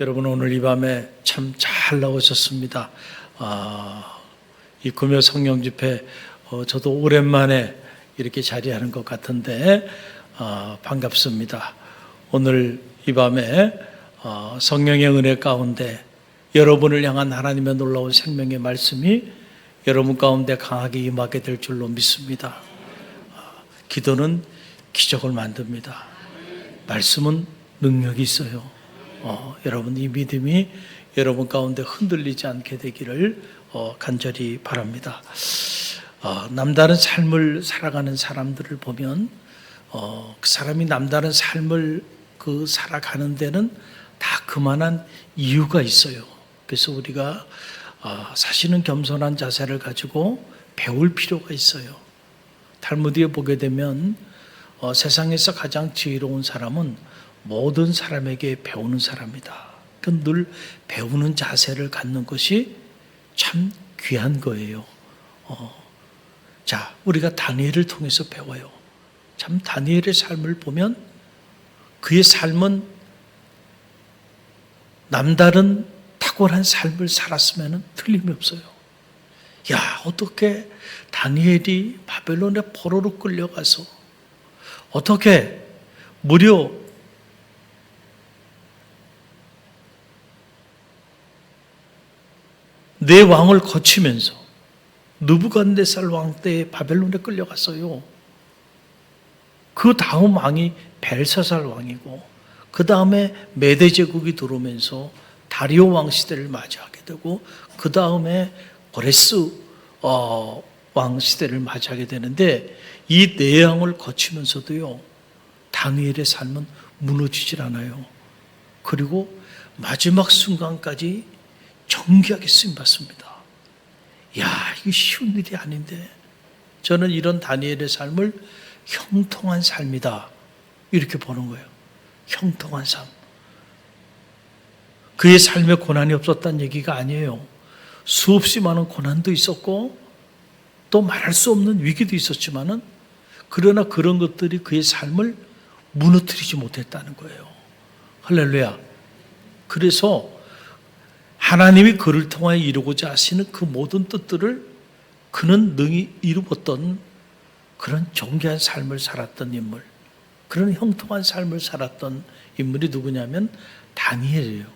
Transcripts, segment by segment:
여러분, 오늘 이 밤에 참 잘 나오셨습니다. 이 금요 성령 집회, 저도 오랜만에 이렇게 자리하는 것 같은데 반갑습니다. 오늘 이 밤에 성령의 은혜 가운데 여러분을 향한 하나님의 놀라운 생명의 말씀이 여러분 가운데 강하게 임하게 될 줄로 믿습니다. 기도는 기적을 만듭니다. 말씀은 능력이 있어요. 여러분, 이 믿음이 여러분 가운데 흔들리지 않게 되기를 간절히 바랍니다. 남다른 삶을 살아가는 사람들을 보면 그 사람이 남다른 삶을 살아가는 데는 다 그만한 이유가 있어요. 그래서 우리가 사실은 겸손한 자세를 가지고 배울 필요가 있어요. 탈무드에 보게 되면 세상에서 가장 지혜로운 사람은 모든 사람에게 배우는 사람이다. 늘 배우는 자세를 갖는 것이 참 귀한 거예요. 자, 우리가 다니엘을 통해서 배워요. 참 다니엘의 삶을 보면 그의 삶은 남다른 탁월한 삶을 살았으면 틀림이 없어요. 야, 어떻게 다니엘이 바벨론의 포로로 끌려가서 어떻게 무려 네 왕을 거치면서 느부갓네살 왕 때에 바벨론에 끌려갔어요. 그 다음 왕이 벨사살 왕이고 그 다음에 메대 제국이 들어오면서 다리오 왕 시대를 맞이하게 되고 그 다음에 고레스 왕 시대를 맞이하게 되는데 이 네 왕을 거치면서도요, 다니엘의 삶은 무너지질 않아요. 그리고 마지막 순간까지 정기하게 쓰임받습니다. 야, 이게 쉬운 일이 아닌데 저는 이런 다니엘의 삶을 형통한 삶이다 이렇게 보는 거예요. 형통한 삶. 그의 삶에 고난이 없었다는 얘기가 아니에요. 수없이 많은 고난도 있었고 또 말할 수 없는 위기도 있었지만은 그러나 그런 것들이 그의 삶을 무너뜨리지 못했다는 거예요. 할렐루야. 그래서 하나님이 그를 통하여 이루고자 하시는 그 모든 뜻들을 그는 능히 이루었던 그런 존귀한 삶을 살았던 인물, 그런 형통한 삶을 살았던 인물이 누구냐면 다니엘이에요.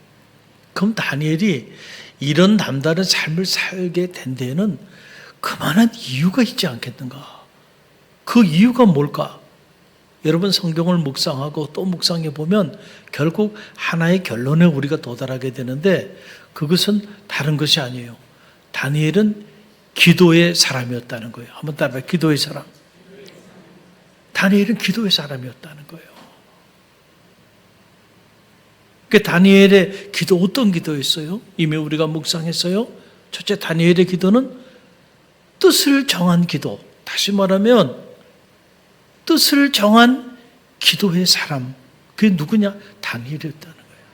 그럼 다니엘이 이런 남다른 삶을 살게 된 데에는 그만한 이유가 있지 않겠는가? 그 이유가 뭘까? 여러분, 성경을 묵상하고 또 묵상해 보면 결국 하나의 결론에 우리가 도달하게 되는데 그것은 다른 것이 아니에요. 다니엘은 기도의 사람이었다는 거예요. 한번 따라해. 기도의 사람. 다니엘은 기도의 사람이었다는 거예요. 그 다니엘의 기도, 어떤 기도였어요? 이미 우리가 묵상했어요. 첫째, 다니엘의 기도는 뜻을 정한 기도. 다시 말하면 뜻을 정한 기도의 사람. 그게 누구냐? 다니엘이었다는 거예요.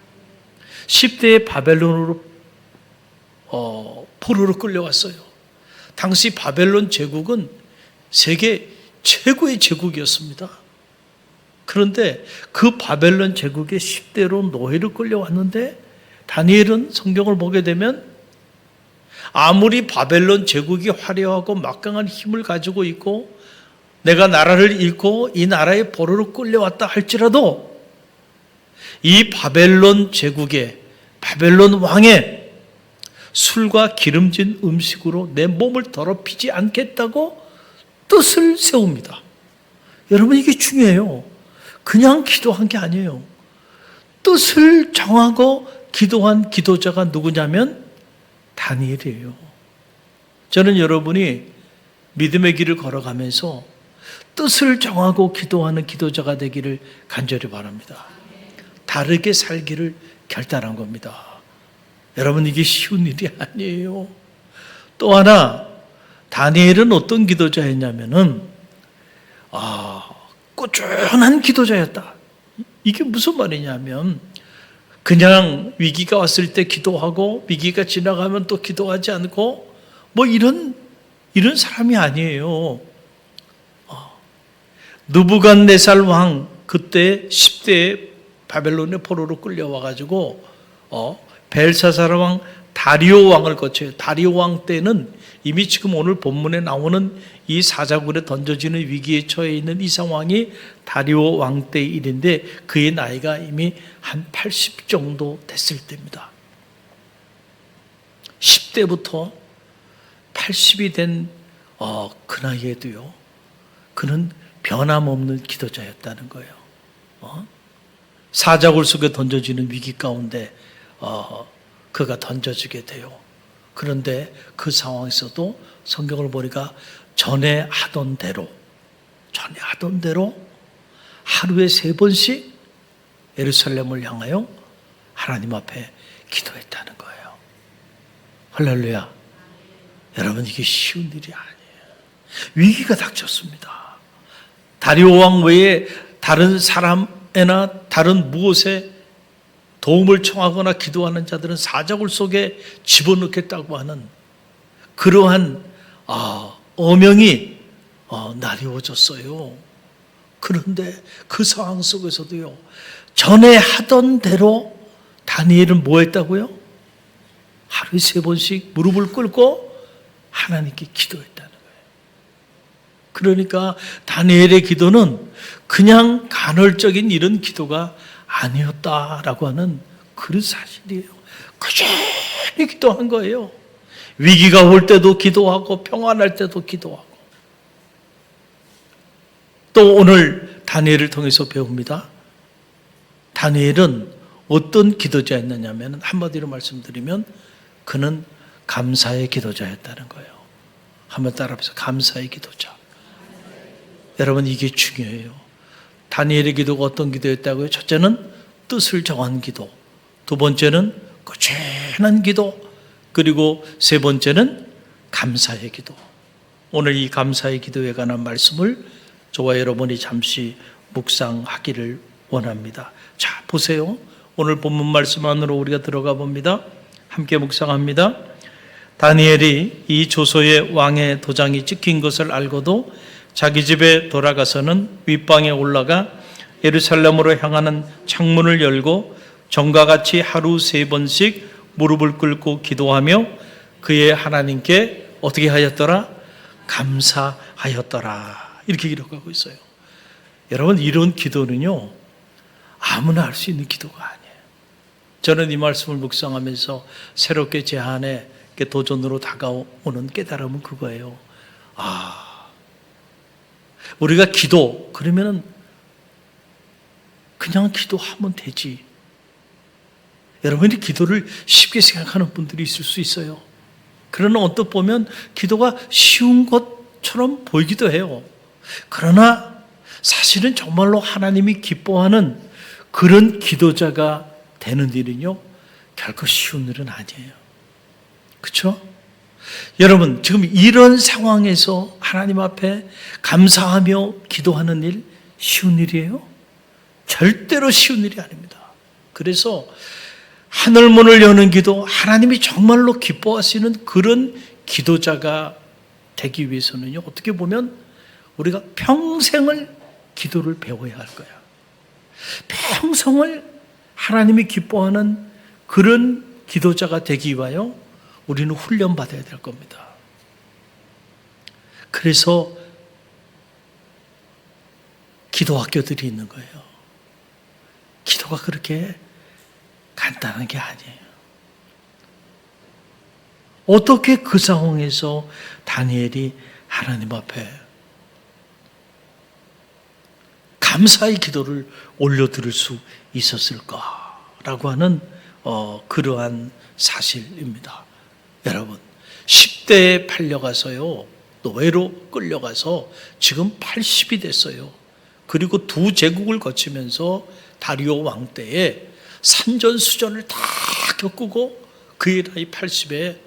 10대에 바벨론으로 포로로 끌려왔어요. 당시 바벨론 제국은 세계 최고의 제국이었습니다. 그런데 그 바벨론 제국의 10대로 노예로 끌려왔는데 다니엘은 성경을 보게 되면 아무리 바벨론 제국이 화려하고 막강한 힘을 가지고 있고 내가 나라를 잃고 이 나라의 포로로 끌려왔다 할지라도 이 바벨론 제국의 바벨론 왕의 술과 기름진 음식으로 내 몸을 더럽히지 않겠다고 뜻을 세웁니다. 여러분, 이게 중요해요. 그냥 기도한 게 아니에요. 뜻을 정하고 기도한 기도자가 누구냐면 다니엘이에요. 저는 여러분이 믿음의 길을 걸어가면서 뜻을 정하고 기도하는 기도자가 되기를 간절히 바랍니다. 다르게 살기를 결단한 겁니다. 여러분, 이게 쉬운 일이 아니에요. 또 하나, 다니엘은 어떤 기도자였냐면은 꾸준한 기도자였다. 이게 무슨 말이냐면 그냥 위기가 왔을 때 기도하고 위기가 지나가면 또 기도하지 않고 뭐 이런 사람이 아니에요. 느부갓네살 왕 그때 10대에 바벨론의 포로로 끌려와가지고 벨사살 왕 다리오 왕을 거쳐요. 다리오 왕 때는 이미 지금 오늘 본문에 나오는 이 사자굴에 던져지는 위기에 처해 있는 이 상황이 다리오 왕 때의 일인데 그의 나이가 이미 한 80 정도 됐을 때입니다. 10대부터 80이 된 그 나이에도요, 그는 변함없는 기도자였다는 거예요. 사자굴 속에 던져지는 위기 가운데 그가 던져지게 돼요. 그런데 그 상황에서도 성경을 보니까 전에 하던 대로 하루에 3번씩 예루살렘을 향하여 하나님 앞에 기도했다는 거예요. 할렐루야. 여러분, 이게 쉬운 일이 아니에요. 위기가 닥쳤습니다. 다리오 왕 외에 다른 사람에나 다른 무엇에 도움을 청하거나 기도하는 자들은 사자굴 속에 집어넣겠다고 하는 그러한 어명이 나뉘어졌어요. 그런데 그 상황 속에서도요, 전에 하던 대로 다니엘은 뭐 했다고요? 하루에 3번씩 무릎을 꿇고 하나님께 기도했다는 거예요. 그러니까 다니엘의 기도는 그냥 간헐적인 이런 기도가 아니었다라고 하는 그런 사실이에요. 꾸준히 기도한 거예요. 위기가 올 때도 기도하고 평안할 때도 기도하고. 또 오늘 다니엘을 통해서 배웁니다. 다니엘은 어떤 기도자였느냐면, 한마디로 말씀드리면 그는 감사의 기도자였다는 거예요. 한번 따라해보세요. 감사의 기도자. 여러분, 이게 중요해요. 다니엘의 기도가 어떤 기도였다고요? 첫째는 뜻을 정한 기도, 두 번째는 꾸준한 기도, 그리고 세 번째는 감사의 기도. 오늘 이 감사의 기도에 관한 말씀을 저와 여러분이 잠시 묵상하기를 원합니다. 자, 보세요. 오늘 본문 말씀 안으로 우리가 들어가 봅니다. 함께 묵상합니다. 다니엘이 이 조서에 왕의 도장이 찍힌 것을 알고도 자기 집에 돌아가서는 윗방에 올라가 예루살렘으로 향하는 창문을 열고 전과 같이 하루 3번씩 무릎을 꿇고 기도하며 그의 하나님께 어떻게 하였더라? 감사하였더라. 이렇게 기록하고 있어요. 여러분, 이런 기도는요, 아무나 할 수 있는 기도가 아니에요. 저는 이 말씀을 묵상하면서 새롭게 제 안에 도전으로 다가오는 깨달음은 그거예요. 우리가 기도, 그러면은 그냥 기도하면 되지. 여러분이 기도를 쉽게 생각하는 분들이 있을 수 있어요. 그러나 언뜻 보면 기도가 쉬운 것처럼 보이기도 해요. 그러나 사실은 정말로 하나님이 기뻐하는 그런 기도자가 되는 일은요, 결코 쉬운 일은 아니에요. 그렇죠? 여러분, 지금 이런 상황에서 하나님 앞에 감사하며 기도하는 일 쉬운 일이에요? 절대로 쉬운 일이 아닙니다. 그래서 하늘문을 여는 기도, 하나님이 정말로 기뻐하시는 그런 기도자가 되기 위해서는요, 어떻게 보면 우리가 평생을 기도를 배워야 할 거야. 평생을 하나님이 기뻐하는 그런 기도자가 되기 위하여 우리는 훈련받아야 될 겁니다. 그래서 기도학교들이 있는 거예요. 기도가 그렇게 간단한 게 아니에요. 어떻게 그 상황에서 다니엘이 하나님 앞에 감사의 기도를 올려드릴 수 있었을까라고 하는 그러한 사실입니다. 여러분, 10대에 팔려가서요, 노예로 끌려가서 지금 80이 됐어요. 그리고 2제국을 거치면서 다리오 왕 때에 산전수전을 다 겪고 그의 나이 80에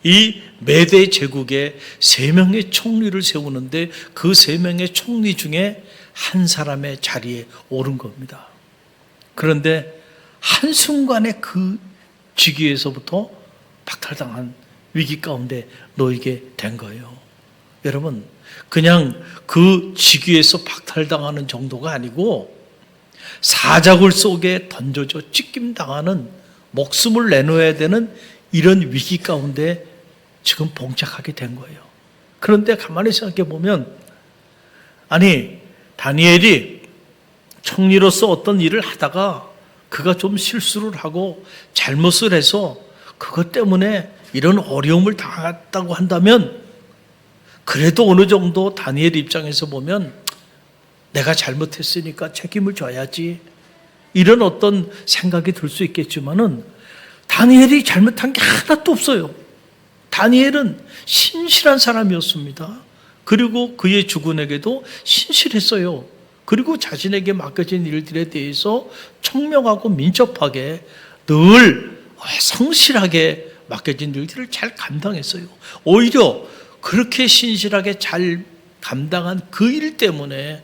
이 메대 제국에 3명의 총리를 세우는데 그 3명의 총리 중에 한 사람의 자리에 오른 겁니다. 그런데 한순간에 그 직위에서부터 박탈당한 위기 가운데 놓이게 된 거예요. 여러분, 그냥 그 직위에서 박탈당하는 정도가 아니고 사자굴 속에 던져져 찢김당하는, 목숨을 내놓아야 되는 이런 위기 가운데 지금 봉착하게 된 거예요. 그런데 가만히 생각해 보면, 아니, 다니엘이 총리로서 어떤 일을 하다가 그가 좀 실수를 하고 잘못을 해서 그것 때문에 이런 어려움을 당했다고 한다면, 그래도 어느 정도 다니엘 입장에서 보면 내가 잘못했으니까 책임을 져야지, 이런 어떤 생각이 들 수 있겠지만은 다니엘이 잘못한 게 하나도 없어요. 다니엘은 신실한 사람이었습니다. 그리고 그의 주군에게도 신실했어요. 그리고 자신에게 맡겨진 일들에 대해서 청명하고 민첩하게 늘 성실하게 맡겨진 일들을 잘 감당했어요. 오히려 그렇게 신실하게 잘 감당한 그 일 때문에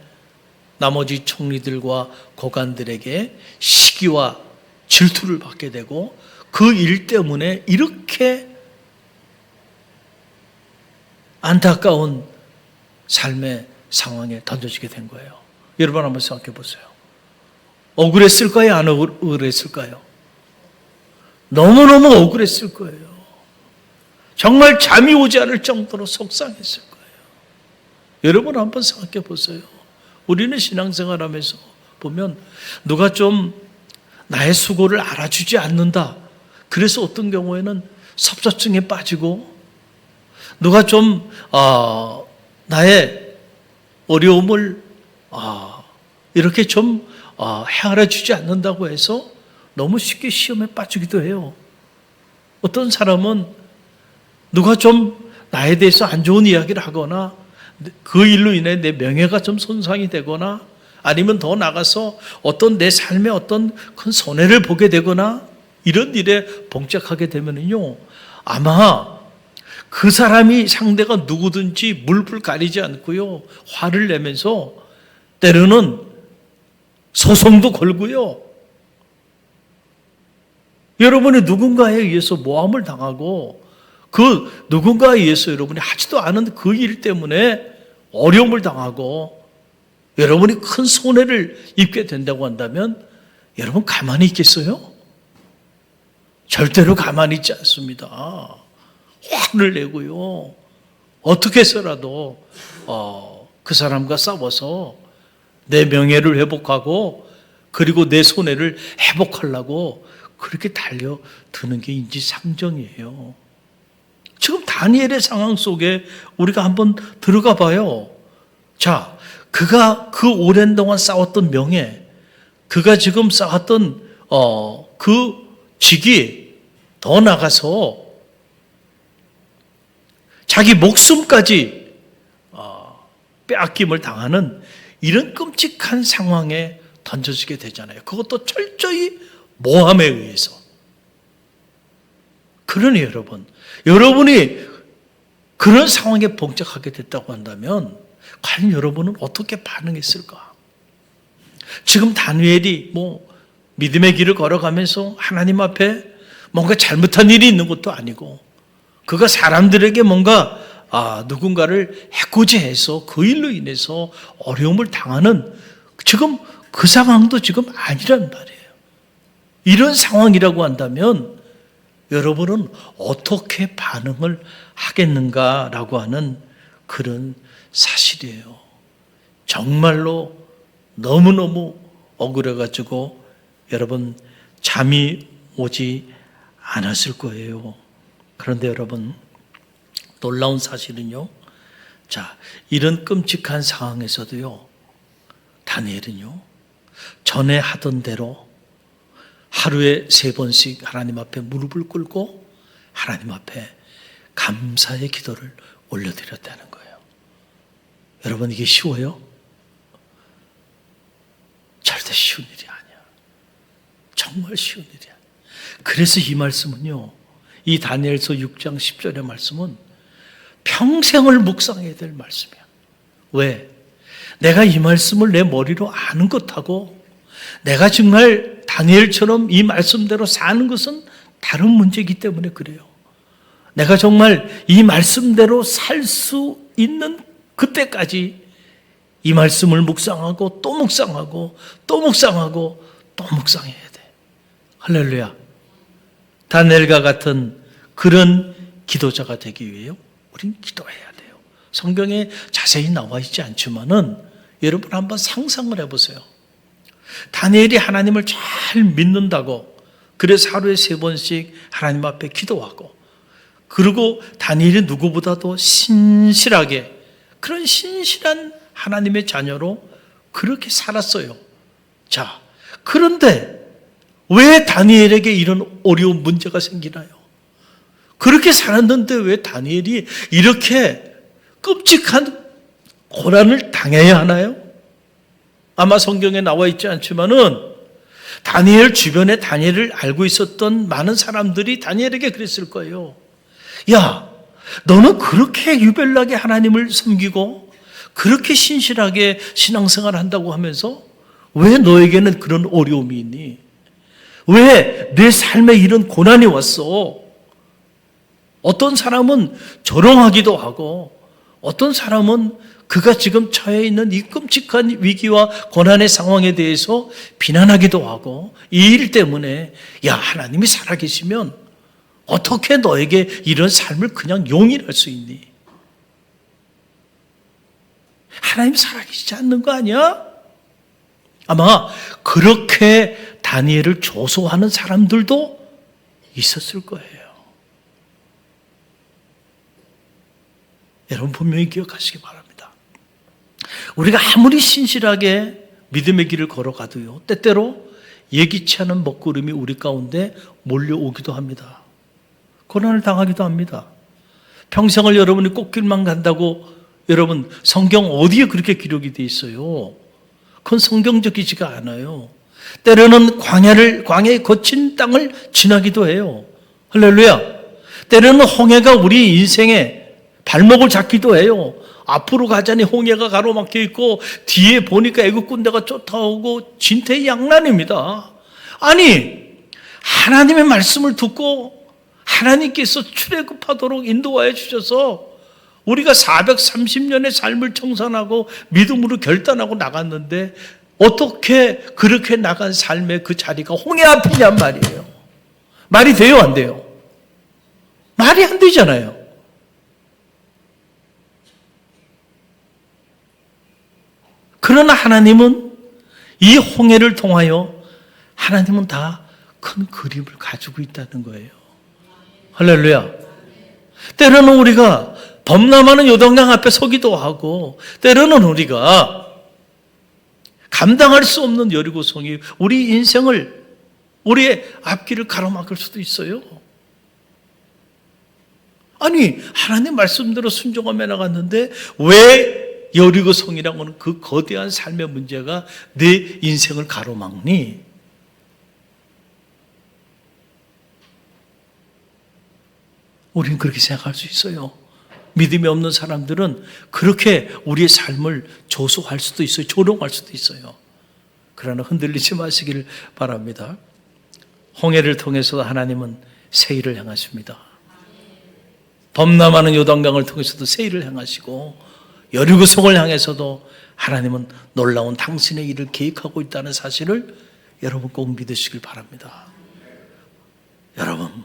나머지 총리들과 고관들에게 시기와 질투를 받게 되고, 그 일 때문에 이렇게 안타까운 삶의 상황에 던져지게 된 거예요. 여러분 한번 생각해 보세요. 억울했을까요? 안 억울했을까요? 너무너무 억울했을 거예요. 정말 잠이 오지 않을 정도로 속상했을 거예요. 여러분 한번 생각해 보세요. 우리는 신앙생활하면서 보면 누가 좀 나의 수고를 알아주지 않는다, 그래서 어떤 경우에는 섭섭증에 빠지고, 누가 좀 나의 어려움을 이렇게 좀 헤아려 주지 않는다고 해서 너무 쉽게 시험에 빠지기도 해요. 어떤 사람은 누가 좀 나에 대해서 안 좋은 이야기를 하거나 그 일로 인해 내 명예가 좀 손상이 되거나, 아니면 더 나가서 어떤 내 삶에 어떤 큰 손해를 보게 되거나, 이런 일에 봉착하게 되면요, 아마 그 사람이 상대가 누구든지 물불 가리지 않고요, 화를 내면서 때로는 소송도 걸고요, 여러분이 누군가에 의해서 모함을 당하고 그 누군가에 의해서 여러분이 하지도 않은 그 일 때문에 어려움을 당하고 여러분이 큰 손해를 입게 된다고 한다면 여러분 가만히 있겠어요? 절대로 가만히 있지 않습니다. 화를 내고요, 어떻게 해서라도 그 사람과 싸워서 내 명예를 회복하고 그리고 내 손해를 회복하려고 그렇게 달려드는 게 인지상정이에요. 지금 다니엘의 상황 속에 우리가 한번 들어가 봐요. 자, 그가 그 오랜 동안 쌓았던 명예, 그가 지금 쌓았던 그 직위, 더 나가서 자기 목숨까지 빼앗김을 당하는 이런 끔찍한 상황에 던져지게 되잖아요. 그것도 철저히 모함에 의해서. 그러니 여러분이 그런 상황에 봉착하게 됐다고 한다면 과연 여러분은 어떻게 반응했을까? 지금 다니엘이 믿음의 길을 걸어가면서 하나님 앞에 뭔가 잘못한 일이 있는 것도 아니고, 그가 사람들에게 뭔가 누군가를 해코지해서 그 일로 인해서 어려움을 당하는 지금 그 상황도 지금 아니란 말이에요. 이런 상황이라고 한다면 여러분은 어떻게 반응을 하겠는가라고 하는 그런 사실이에요. 정말로 너무너무 억울해가지고 여러분 잠이 오지 않았을 거예요. 그런데 여러분, 놀라운 사실은요, 자, 이런 끔찍한 상황에서도요, 다니엘은요, 전에 하던 대로 하루에 3번씩 하나님 앞에 무릎을 꿇고 하나님 앞에 감사의 기도를 올려드렸다는 거예요. 여러분, 이게 쉬워요? 절대 쉬운 일이 아니야. 정말 쉬운 일이 아니야. 그래서 이 말씀은요, 이 다니엘서 6장 10절의 말씀은 평생을 묵상해야 될 말씀이야. 왜? 내가 이 말씀을 내 머리로 아는 것하고 내가 정말 다니엘처럼 이 말씀대로 사는 것은 다른 문제이기 때문에 그래요. 내가 정말 이 말씀대로 살 수 있는 그때까지 이 말씀을 묵상하고 또 묵상하고 또 묵상하고 또 묵상해야 돼. 할렐루야. 다니엘과 같은 그런 기도자가 되기 위해 우린 기도해야 돼요. 성경에 자세히 나와 있지 않지만은 여러분 한번 상상을 해보세요. 다니엘이 하나님을 잘 믿는다고, 그래서 하루에 3번씩 하나님 앞에 기도하고, 그리고 다니엘이 누구보다도 신실하게, 그런 신실한 하나님의 자녀로 그렇게 살았어요. 자, 그런데 왜 다니엘에게 이런 어려운 문제가 생기나요? 그렇게 살았는데 왜 다니엘이 이렇게 끔찍한 고난을 당해야 하나요? 아마 성경에 나와 있지 않지만은 다니엘 주변에 다니엘을 알고 있었던 많은 사람들이 다니엘에게 그랬을 거예요. 야, 너는 그렇게 유별나게 하나님을 섬기고 그렇게 신실하게 신앙생활을 한다고 하면서 왜 너에게는 그런 어려움이 있니? 왜 내 삶에 이런 고난이 왔어? 어떤 사람은 조롱하기도 하고, 어떤 사람은 그가 지금 처해 있는 이 끔찍한 위기와 고난의 상황에 대해서 비난하기도 하고, 이 일 때문에 야, 하나님이 살아계시면 어떻게 너에게 이런 삶을 그냥 용인할 수 있니? 하나님 살아계시지 않는 거 아니야? 아마 그렇게 다니엘을 조소하는 사람들도 있었을 거예요. 여러분 분명히 기억하시기 바랍니다. 우리가 아무리 신실하게 믿음의 길을 걸어가도요, 때때로 예기치 않은 먹구름이 우리 가운데 몰려오기도 합니다. 고난을 당하기도 합니다. 평생을 여러분이 꽃길만 간다고 여러분 성경 어디에 그렇게 기록이 되어 있어요? 그건 성경적이지가 않아요. 때로는 광야의 거친 땅을 지나기도 해요. 할렐루야. 때로는 홍해가 우리 인생에 발목을 잡기도 해요. 앞으로 가자니 홍해가 가로막혀 있고 뒤에 보니까 애국 군대가 쫓아오고 진퇴양난입니다. 아니, 하나님의 말씀을 듣고 하나님께서 출애굽하도록 인도하여 주셔서 우리가 430년의 삶을 청산하고 믿음으로 결단하고 나갔는데 어떻게 그렇게 나간 삶의 그 자리가 홍해 앞이냔 말이에요. 말이 돼요, 안 돼요? 말이 안 되잖아요. 그러나 하나님은 이 홍해를 통하여 하나님은 다 큰 그림을 가지고 있다는 거예요. 할렐루야. 때로는 우리가 범람하는 요단강 앞에 서기도 하고, 때로는 우리가 감당할 수 없는 여리고성이 우리 인생을, 우리의 앞길을 가로막을 수도 있어요. 아니, 하나님 말씀대로 순종하며 나갔는데 왜 여리고성이라고 하는 그 거대한 삶의 문제가 내 인생을 가로막니? 우리는 그렇게 생각할 수 있어요. 믿음이 없는 사람들은 그렇게 우리의 삶을 조소할 수도 있어요. 조롱할 수도 있어요. 그러나 흔들리지 마시길 바랍니다. 홍해를 통해서 하나님은 세일을 향하십니다. 범람하는 요단강을 통해서도 세일을 향하시고, 여리고성을 향해서도 하나님은 놀라운 당신의 일을 계획하고 있다는 사실을 여러분 꼭 믿으시길 바랍니다. 여러분,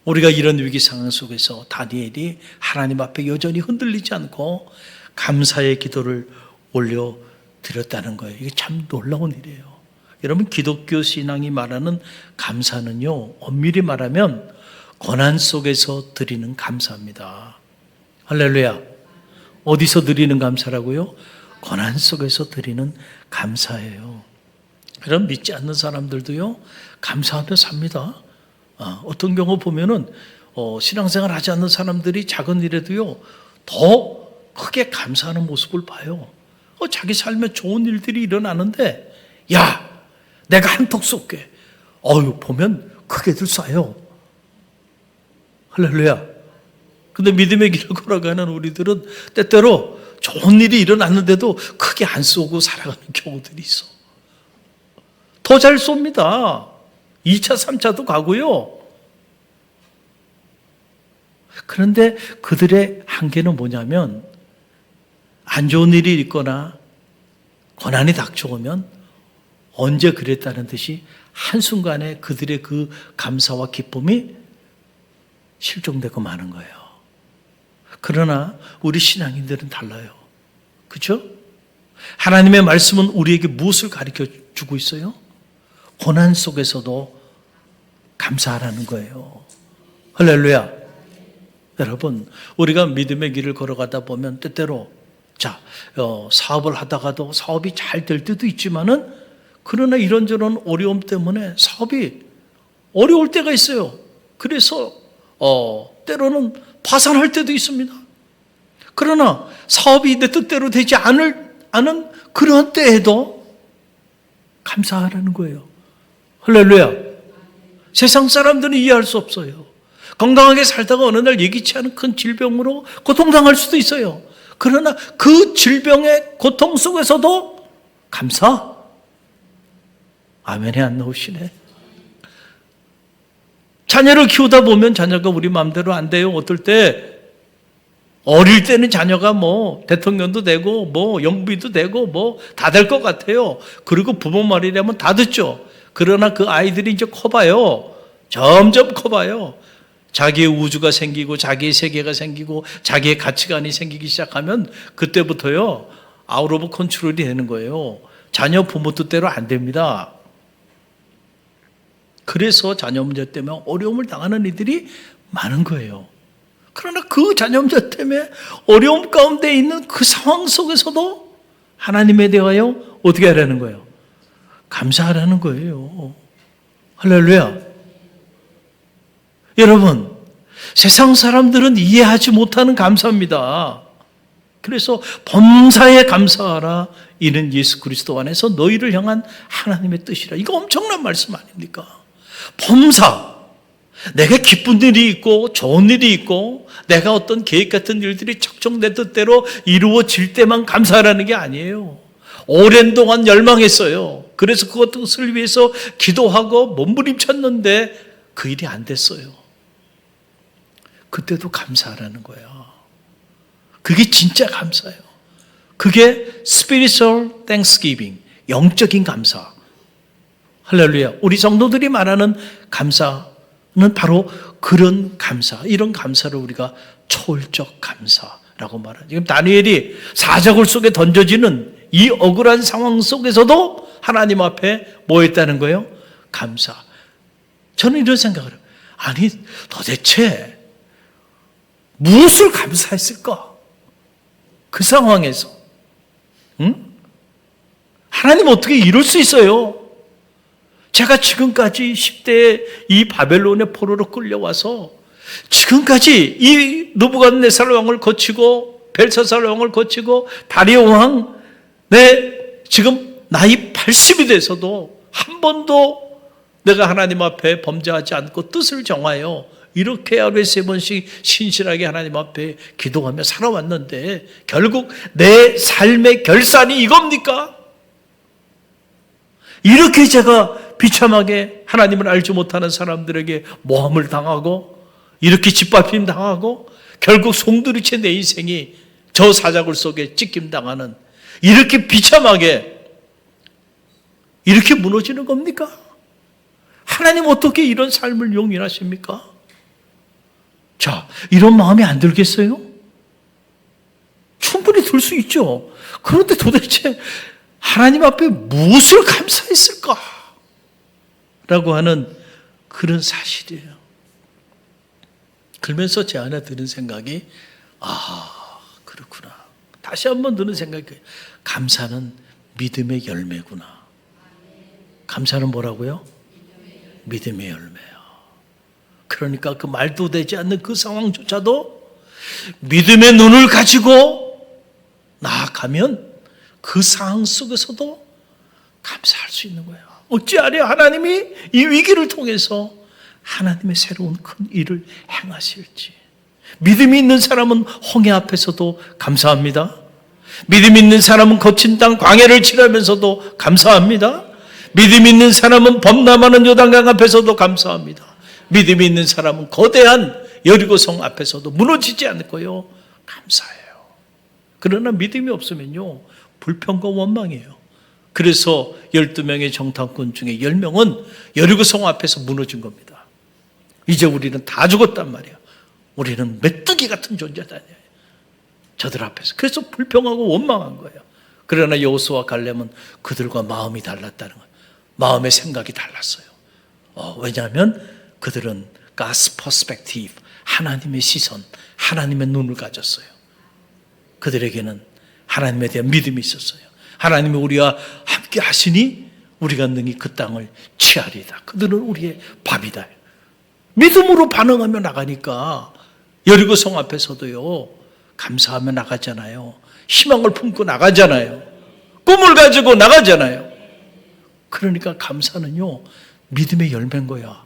우리가 이런 위기 상황 속에서 다니엘이 하나님 앞에 여전히 흔들리지 않고 감사의 기도를 올려드렸다는 거예요. 이게 참 놀라운 일이에요. 여러분, 기독교 신앙이 말하는 감사는요, 엄밀히 말하면 고난 속에서 드리는 감사입니다. 할렐루야. 어디서 드리는 감사라고요? 고난 속에서 드리는 감사예요. 그럼 믿지 않는 사람들도요, 감사하며 삽니다. 어떤 경우 보면은 신앙생활 하지 않는 사람들이 작은 일에도요 더 크게 감사하는 모습을 봐요. 자기 삶에 좋은 일들이 일어나는데, 야, 내가 한턱 쏠게. 보면 크게들 쏴요. 할렐루야. 근데 믿음의 길을 걸어가는 우리들은 때때로 좋은 일이 일어났는데도 크게 안 쏘고 살아가는 경우들이 있어. 더 잘 쏩니다. 2차, 3차도 가고요. 그런데 그들의 한계는 뭐냐면, 안 좋은 일이 있거나 고난이 닥쳐오면 언제 그랬다는 듯이 한순간에 그들의 그 감사와 기쁨이 실종되고 마는 거예요. 그러나 우리 신앙인들은 달라요. 그렇죠? 하나님의 말씀은 우리에게 무엇을 가르쳐 주고 있어요? 고난 속에서도 감사하라는 거예요. 할렐루야. 여러분, 우리가 믿음의 길을 걸어가다 보면 때때로 사업을 하다가도 사업이 잘 될 때도 있지만은 그러나 이런저런 어려움 때문에 사업이 어려울 때가 있어요. 그래서 때로는 파산할 때도 있습니다. 그러나 사업이 내 뜻대로 되지 않은 그런 때에도 감사하라는 거예요. 할렐루야. 세상 사람들은 이해할 수 없어요. 건강하게 살다가 어느 날 예기치 않은 큰 질병으로 고통당할 수도 있어요. 그러나 그 질병의 고통 속에서도 감사. 아멘이 안 나오시네. 자녀를 키우다 보면 자녀가 우리 마음대로 안 돼요. 어떨 때 어릴 때는 자녀가 대통령도 되고 영부인도 되고 다 될 것 같아요. 그리고 부모 말이라면 다 듣죠. 그러나 그 아이들이 이제 커봐요. 점점 커봐요. 자기의 우주가 생기고 자기의 세계가 생기고 자기의 가치관이 생기기 시작하면 그때부터요 아웃 오브 컨트롤이 되는 거예요. 자녀 부모 뜻대로 안 됩니다. 그래서 자녀 문제 때문에 어려움을 당하는 이들이 많은 거예요. 그러나 그 자녀 문제 때문에 어려움 가운데 있는 그 상황 속에서도 하나님에 대하여 어떻게 하라는 거예요? 감사하라는 거예요. 할렐루야. 여러분, 세상 사람들은 이해하지 못하는 감사입니다. 그래서 범사에 감사하라. 이는 예수 그리스도 안에서 너희를 향한 하나님의 뜻이라. 이거 엄청난 말씀 아닙니까? 범사. 내가 기쁜 일이 있고 좋은 일이 있고 내가 어떤 계획 같은 일들이 척척 내 뜻대로 이루어질 때만 감사하라는 게 아니에요. 오랜 동안 열망했어요. 그래서 그것을 위해서 기도하고 몸부림쳤는데 그 일이 안 됐어요. 그때도 감사하라는 거예요. 그게 진짜 감사예요. 그게 spiritual thanksgiving, 영적인 감사. 할렐루야. 우리 성도들이 말하는 감사는 바로 그런 감사, 이런 감사를 우리가 초월적 감사라고 말하죠. 지금 다니엘이 사자굴 속에 던져지는 이 억울한 상황 속에서도 하나님 앞에 뭐 했다는 거예요? 감사. 저는 이런 생각을 해요. 아니 도대체 무엇을 감사했을까? 그 상황에서. 하나님 어떻게 이럴 수 있어요? 제가 지금까지 10대에 이 바벨론의 포로로 끌려와서 지금까지 이 느부갓네살 왕을 거치고 벨사살 왕을 거치고 다리오 왕, 지금 나이 80이 돼서도 한 번도 내가 하나님 앞에 범죄하지 않고 뜻을 정하여 이렇게 하루에 3번씩 신실하게 하나님 앞에 기도하며 살아왔는데 결국 내 삶의 결산이 이겁니까? 이렇게 제가 비참하게 하나님을 알지 못하는 사람들에게 모함을 당하고 이렇게 짓밟힘 당하고 결국 송두리째 내 인생이 저 사자굴 속에 찢김 당하는 이렇게 비참하게 이렇게 무너지는 겁니까? 하나님 어떻게 이런 삶을 용인하십니까? 자, 이런 마음이 안 들겠어요? 충분히 들 수 있죠. 그런데 도대체 하나님 앞에 무엇을 감사했을까? 라고 하는 그런 사실이에요. 그러면서 제 안에 드는 생각이 그렇구나. 다시 한번 드는 생각이 감사는 믿음의 열매구나. 감사는 뭐라고요? 믿음의 열매요. 그러니까 그 말도 되지 않는 그 상황조차도 믿음의 눈을 가지고 나아가면 그 상황 속에서도 감사할 수 있는 거예요. 어찌하랴 하나님이 이 위기를 통해서 하나님의 새로운 큰 일을 행하실지. 믿음이 있는 사람은 홍해 앞에서도 감사합니다. 믿음이 있는 사람은 거친 땅 광야를 지나면서도 감사합니다. 믿음이 있는 사람은 범람하는 요단강 앞에서도 감사합니다. 믿음이 있는 사람은 거대한 여리고성 앞에서도 무너지지 않고요. 감사해요. 그러나 믿음이 없으면요, 불평과 원망이에요. 그래서 12명의 정탐꾼 중에 10명은 여리고성 앞에서 무너진 겁니다. 이제 우리는 다 죽었단 말이야. 우리는 메뚜기 같은 존재다. 저들 앞에서. 그래서 불평하고 원망한 거예요. 그러나 여호수아와 갈렙은 그들과 마음이 달랐다는 거예요. 마음의 생각이 달랐어요. 왜냐하면 그들은 God's perspective, 하나님의 시선, 하나님의 눈을 가졌어요. 그들에게는 하나님에 대한 믿음이 있었어요. 하나님이 우리와 함께 하시니 우리가 능히 그 땅을 취하리다. 그들은 우리의 밥이다. 믿음으로 반응하며 나가니까 여리고성 앞에서도요, 감사하며 나가잖아요. 희망을 품고 나가잖아요. 꿈을 가지고 나가잖아요. 그러니까 감사는요, 믿음의 열매인 거야.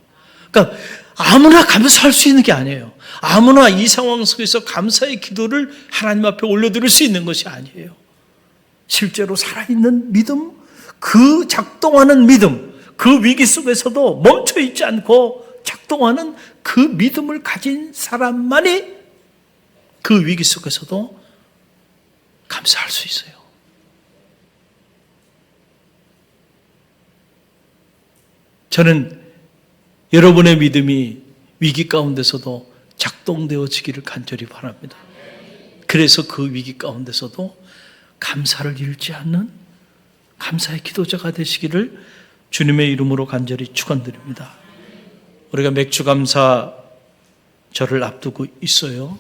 그러니까 아무나 감사할 수 있는 게 아니에요. 아무나 이 상황 속에서 감사의 기도를 하나님 앞에 올려드릴 수 있는 것이 아니에요. 실제로 살아있는 믿음, 그 작동하는 믿음, 그 위기 속에서도 멈춰있지 않고 작동하는 그 믿음을 가진 사람만이 그 위기 속에서도 감사할 수 있어요. 저는 여러분의 믿음이 위기 가운데서도 작동되어지기를 간절히 바랍니다. 그래서 그 위기 가운데서도 감사를 잃지 않는 감사의 기도자가 되시기를 주님의 이름으로 간절히 축원드립니다. 우리가 맥주감사 절을 앞두고 있어요.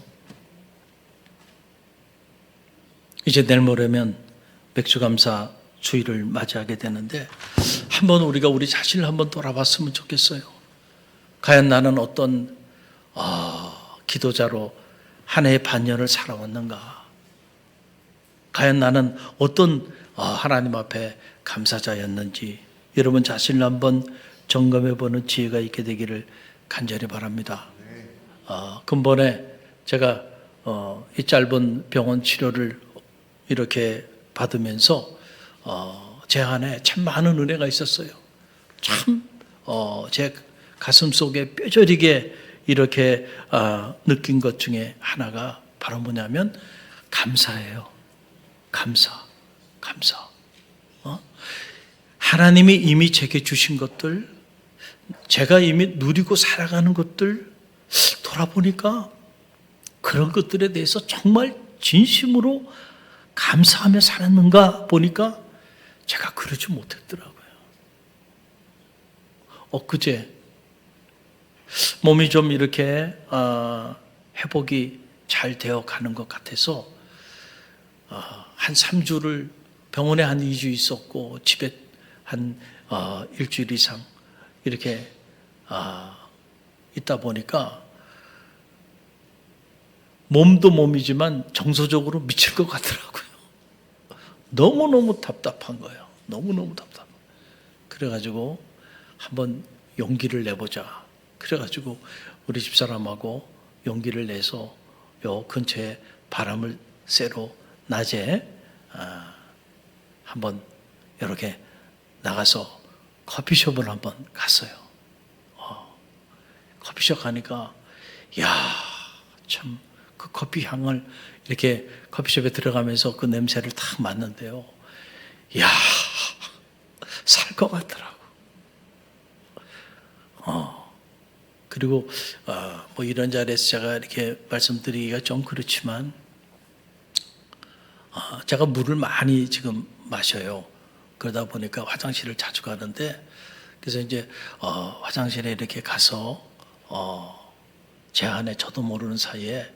이제 내일 모레면 맥주감사 주일을 맞이하게 되는데 한번 우리가 우리 자신을 한번 돌아봤으면 좋겠어요. 과연 나는 어떤 기도자로 한 해의 반년을 살아왔는가? 과연 나는 어떤 하나님 앞에 감사자였는지 여러분 자신을 한번 점검해보는 지혜가 있게 되기를 간절히 바랍니다. 근본에 제가 이 짧은 병원 치료를 이렇게 받으면서 제 안에 참 많은 은혜가 있었어요. 참 제 가슴 속에 뼈저리게 이렇게 느낀 것 중에 하나가 바로 뭐냐면 감사예요. 감사. 하나님이 이미 제게 주신 것들, 제가 이미 누리고 살아가는 것들 돌아보니까 그런 것들에 대해서 정말 진심으로 감사하며 살았는가 보니까 제가 그러지 못했더라고요. 엊그제 몸이 좀 이렇게 회복이 잘 되어 가는 것 같아서 한 3주를 병원에 한 2주 있었고 집에 한 일주일 이상 이렇게 있다 보니까 몸도 몸이지만 정서적으로 미칠 것 같더라고요. 너무너무 답답한 거예요. 너무너무 답답한 거예요. 그래가지고 한번 용기를 내보자. 그래가지고 우리 집사람하고 용기를 내서 요 근처에 바람을 쐬러 낮에 한번 이렇게 나가서 커피숍을 한번 갔어요. 커피숍 가니까 참 그 커피 향을 이렇게 커피숍에 들어가면서 그 냄새를 딱 맡는데요. 살 것 같더라고. 그리고 뭐 이런 자리에서 제가 이렇게 말씀드리기가 좀 그렇지만 제가 물을 많이 지금 마셔요. 그러다 보니까 화장실을 자주 가는데 그래서 이제 화장실에 이렇게 가서 제 안에 저도 모르는 사이에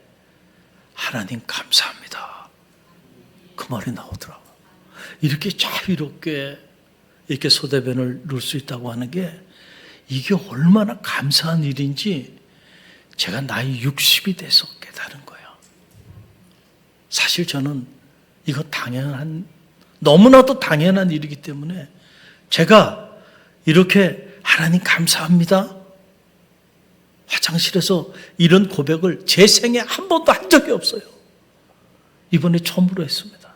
하나님 감사합니다. 그 말이 나오더라고요. 이렇게 자유롭게 이렇게 소대변을 놓을 수 있다고 하는 게 이게 얼마나 감사한 일인지 제가 나이 60이 돼서 깨달은 거예요. 사실 저는 이거 너무나도 당연한 일이기 때문에 제가 이렇게 하나님 감사합니다. 화장실에서 이런 고백을 제 생에 한 번도 한 적이 없어요. 이번에 처음으로 했습니다.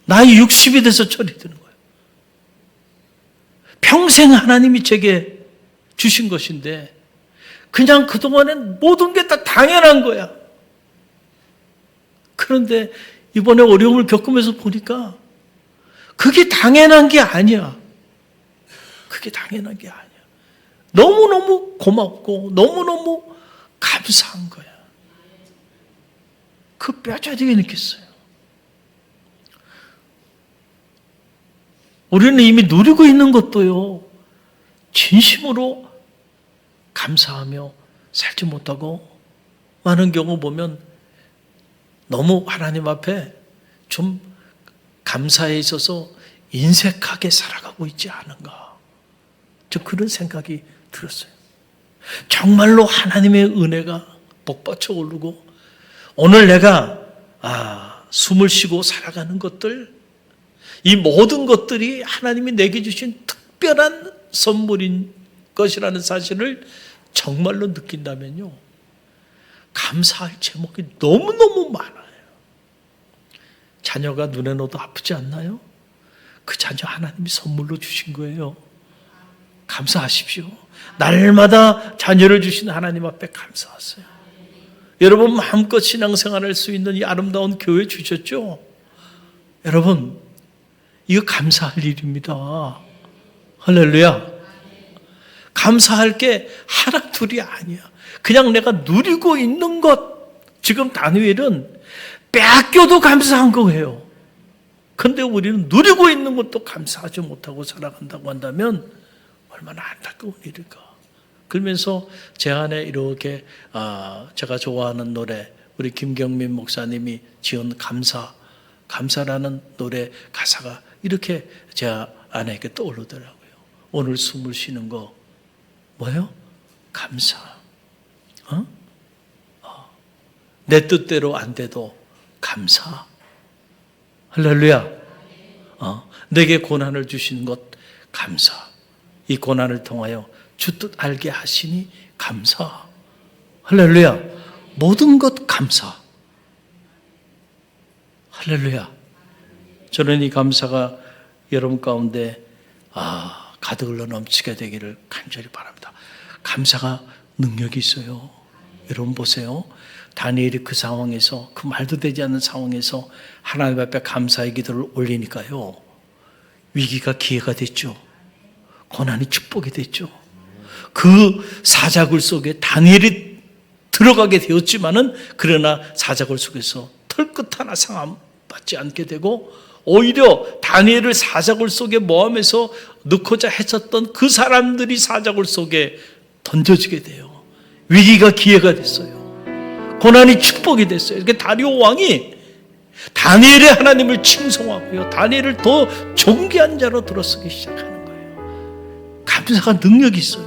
나이 60이 돼서 철이 드는 거예요. 평생 하나님이 제게 주신 것인데 그냥 그동안엔 모든 게 다 당연한 거야. 그런데 이번에 어려움을 겪으면서 보니까 그게 당연한 게 아니야. 그게 당연한 게 아니야. 너무너무 고맙고 너무너무 감사한 거야. 그 뼈저리게 느꼈어요. 우리는 이미 누리고 있는 것도요, 진심으로 감사하며 살지 못하고 많은 경우 보면 너무 하나님 앞에 좀 감사에 있어서 인색하게 살아가고 있지 않은가. 저 그런 생각이 들었어요. 정말로 하나님의 은혜가 복받쳐 오르고 오늘 내가 숨을 쉬고 살아가는 것들, 이 모든 것들이 하나님이 내게 주신 특별한 선물인 것이라는 사실을 정말로 느낀다면요, 감사할 제목이 너무너무 많아요. 자녀가 눈에 넣어도 아프지 않나요? 그 자녀 하나님이 선물로 주신 거예요. 감사하십시오. 날마다 자녀를 주신 하나님 앞에 감사하세요. 여러분 마음껏 신앙생활할 수 있는 이 아름다운 교회 주셨죠? 여러분 이거 감사할 일입니다. 할렐루야. 감사할 게 하나 둘이 아니야. 그냥 내가 누리고 있는 것, 지금 다니엘은 빼앗겨도 감사한 거예요. 근데 우리는 누리고 있는 것도 감사하지 못하고 살아간다고 한다면 얼마나 안타까운 일일까. 그러면서 제 안에 이렇게 제가 좋아하는 노래, 우리 김경민 목사님이 지은 감사라는 노래 가사가 이렇게 제 안에 이렇게 떠오르더라고요. 오늘 숨을 쉬는 거 뭐예요? 감사. 내 뜻대로 안 돼도 감사. 할렐루야. 내게 고난을 주시는 것 감사. 이 고난을 통하여 주 뜻 알게 하시니 감사. 할렐루야. 모든 것 감사. 할렐루야. 저는 이 감사가 여러분 가운데 가득 흘러 넘치게 되기를 간절히 바랍니다. 감사가 능력이 있어요. 여러분 보세요. 다니엘이 그 상황에서, 그 말도 되지 않는 상황에서 하나님 앞에 감사의 기도를 올리니까요, 위기가 기회가 됐죠. 고난이 축복이 됐죠. 그 사자굴 속에 다니엘이 들어가게 되었지만은, 그러나 사자굴 속에서 털끝 하나 상함받지 않게 되고, 오히려 다니엘을 사자굴 속에 모함해서 넣고자 했었던 그 사람들이 사자굴 속에 던져지게 돼요. 위기가 기회가 됐어요. 고난이 축복이 됐어요. 이렇게 다리오 왕이 다니엘의 하나님을 칭송하고요, 다니엘을 더 존귀한 자로 들어서기 시작하는 거예요. 감사가 능력이 있어요.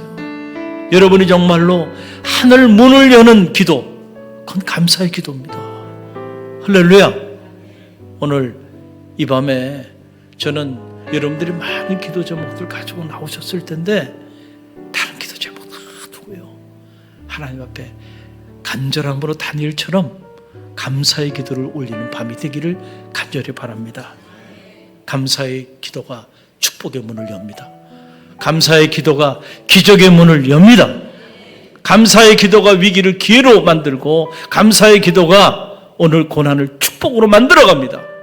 여러분이 정말로 하늘 문을 여는 기도, 그건 감사의 기도입니다. 할렐루야. 오늘 이 밤에 저는 여러분들이 많은 기도 제목들 가지고 나오셨을 텐데 다른 기도 제목 다 두고요, 하나님 앞에 간절함으로 다니엘처럼 감사의 기도를 올리는 밤이 되기를 간절히 바랍니다. 감사의 기도가 축복의 문을 엽니다. 감사의 기도가 기적의 문을 엽니다. 감사의 기도가 위기를 기회로 만들고, 감사의 기도가 오늘 고난을 축복으로 만들어갑니다.